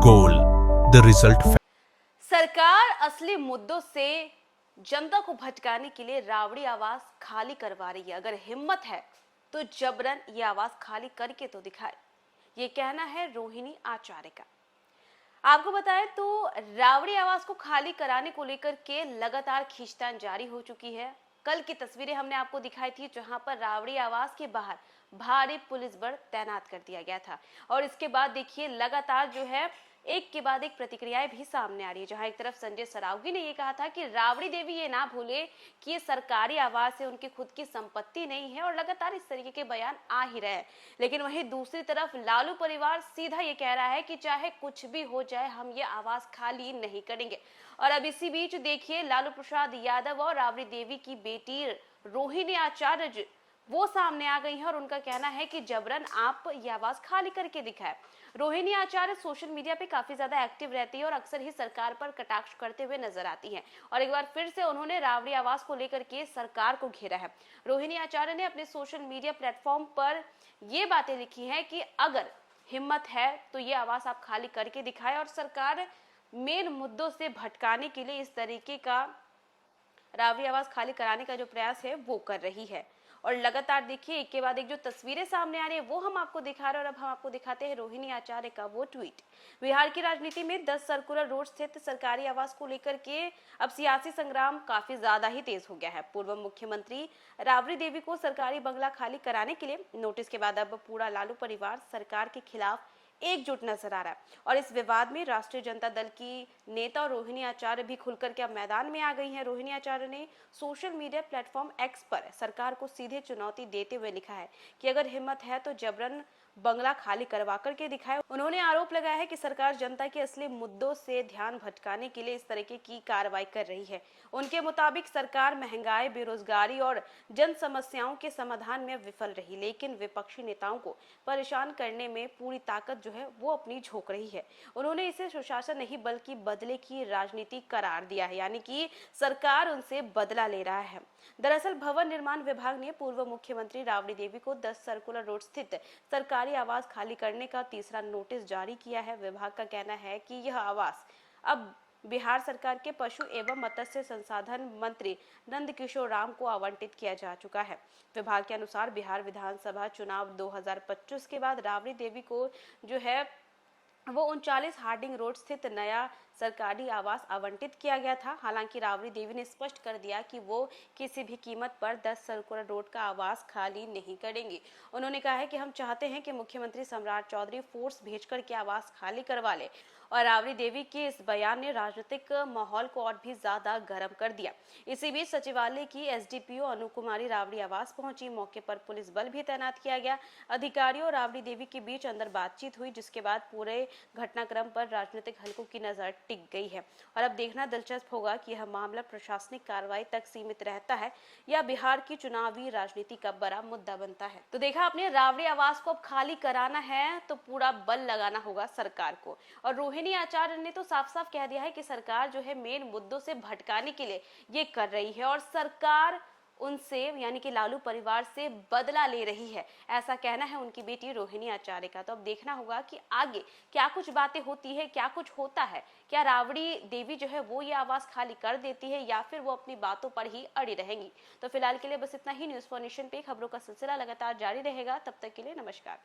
goal. The result. सरकार असली मुद्दों से जनता को भटकाने के लिए रावड़ी आवाज खाली करवा रही है। अगर हिम्मत है तो जबरन ये आवाज खाली करके तो दिखाए, ये कहना है रोहिणी आचार्य का। आपको बताएं तो रावड़ी आवाज को खाली कराने को लेकर के लगातार खींचतान जारी हो चुकी है। कल की तस्वीरें हमने आपको दिखाई थी, जहां पर रावड़ी आवास के बाहर भारी पुलिस बल तैनात कर दिया गया था। और इसके बाद देखिए लगातार जो है एक के बाद एक प्रतिक्रियाएं भी सामने आ रही है। जहां एक तरफ संजय सरावगी ने ये कहा था कि रावड़ी देवी ये ना भूले कि ये सरकारी आवास है, उनकी खुद की संपत्ति नहीं है, और लगातार इस तरीके के बयान आ ही रहे हैं। लेकिन वहीं दूसरी तरफ लालू परिवार सीधा ये कह रहा है कि चाहे कुछ भी हो जाए, हम ये आवास खाली नहीं करेंगे। और अब इसी बीच देखिए लालू प्रसाद यादव और राबड़ी देवी की बेटी रोहिणी आचार्य वो सामने आ गई हैं और उनका कहना है कि जबरन आप ये आवाज खाली करके दिखाएं। रोहिणी आचार्य सोशल मीडिया पे काफी ज्यादा एक्टिव रहती है और अक्सर ही सरकार पर कटाक्ष करते हुए नजर आती हैं। और एक बार फिर से उन्होंने रावड़ी आवास को लेकर के सरकार को घेरा है। रोहिणी आचार्य ने अपने सोशल मीडिया प्लेटफॉर्म पर ये बातें लिखी हैं कि अगर हिम्मत है तो ये आवास आप खाली करके दिखाएं, और सरकार मेन मुद्दों से भटकाने के लिए इस तरीके का रावड़ी आवाज खाली कराने का जो प्रयास है वो कर रही है। और लगातार देखिए एक के बाद एक जो तस्वीरें सामने आ रही है वो हम आपको दिखा रहे हैं। और अब हम आपको दिखाते हैं रोहिणी आचार्य का वो ट्वीट। बिहार की राजनीति में 10 सर्कुलर रोड स्थित सरकारी आवास को लेकर के अब सियासी संग्राम काफी ज्यादा ही तेज हो गया है। पूर्व मुख्यमंत्री राबड़ी देवी को सरकारी बंगला खाली कराने के लिए नोटिस के बाद अब पूरा लालू परिवार सरकार के खिलाफ एकजुट नजर आ रहा है। और इस विवाद में राष्ट्रीय जनता दल की नेता और रोहिणी आचार्य भी खुलकर के अब मैदान में आ गई हैं। रोहिणी आचार्य ने सोशल मीडिया प्लेटफॉर्म एक्स पर सरकार को सीधे चुनौती देते हुए लिखा है कि अगर हिम्मत है तो जबरन बंगला खाली करवा करके दिखाए। उन्होंने आरोप लगाया है कि सरकार जनता के असली मुद्दों से ध्यान भटकाने के लिए इस तरीके की कार्रवाई कर रही है। उनके मुताबिक सरकार महंगाई, बेरोजगारी और जन समस्याओं के समाधान में विफल रही, लेकिन विपक्षी नेताओं को परेशान करने में पूरी ताकत जो है वो अपनी झोंक रही है। उन्होंने इसे सुशासन नहीं बल्कि बदले की राजनीति करार दिया है, यानी कि सरकार उनसे बदला ले रहा है। दरअसल भवन निर्माण विभाग ने पूर्व मुख्यमंत्री राबड़ी देवी को 10 सर्कुलर रोड स्थित सरकारी आवास खाली करने का तीसरा नोटिस जारी किया है। विभाग का कहना है कि यह आवास अब बिहार सरकार के पशु एवं मत्स्य संसाधन मंत्री नंदकिशोर राम को आवंटित किया जा चुका है। विभाग के अनुसार बिहार विधानसभा चुनाव 2025 के बाद राबड़ी देवी को जो है वो 39 हार्डिंग रोड स्थित नया सरकारी आवास आवंटित किया गया था। हालांकि राबड़ी देवी ने स्पष्ट कर दिया कि वो किसी भी कीमत पर 10 सर्कुलर रोड का आवास खाली नहीं करेंगी। उन्होंने कहा है कि हम चाहते हैं कि मुख्यमंत्री सम्राट चौधरी फोर्स भेजकर के आवास खाली करवा ले। और राबड़ी देवी के इस बयान ने राजनीतिक माहौल को और भी ज्यादा गर्म कर दिया। इसी बीच सचिवालय की एसडीपीओ अनु कुमारी राबड़ी आवास पहुंची। मौके पर पुलिस बल भी तैनात किया गया। अधिकारियों और राबड़ी देवी के बीच अंदर बातचीत हुई, जिसके बाद पूरे घटनाक्रम पर राजनीतिक हलकों की नजर टिक गई है। और अब देखना दिलचस्प होगा कि यह मामला प्रशासनिक कार्रवाई तक सीमित रहता है या बिहार की चुनावी राजनीति का बड़ा मुद्दा बनता है। तो देखा आपने, राबड़ी आवास को अब खाली कराना है तो पूरा बल लगाना होगा सरकार को। और रोहिणी आचार्य ने तो साफ साफ कह दिया है कि सरकार जो है मेन मुद्दों से भटकाने के लिए ये कर रही है और सरकार उनसे यानी कि लालू परिवार से बदला ले रही है, ऐसा कहना है उनकी बेटी रोहिणी आचार्य का। तो अब देखना होगा कि आगे क्या कुछ बातें होती है, क्या कुछ होता है। क्या राबड़ी देवी जो है वो ये आवास खाली कर देती है या फिर वो अपनी बातों पर ही अड़ी रहेंगी। तो फिलहाल के लिए बस इतना ही। न्यूज़ फॉर नेशन पे खबरों का सिलसिला लगातार जारी रहेगा। तब तक के लिए नमस्कार।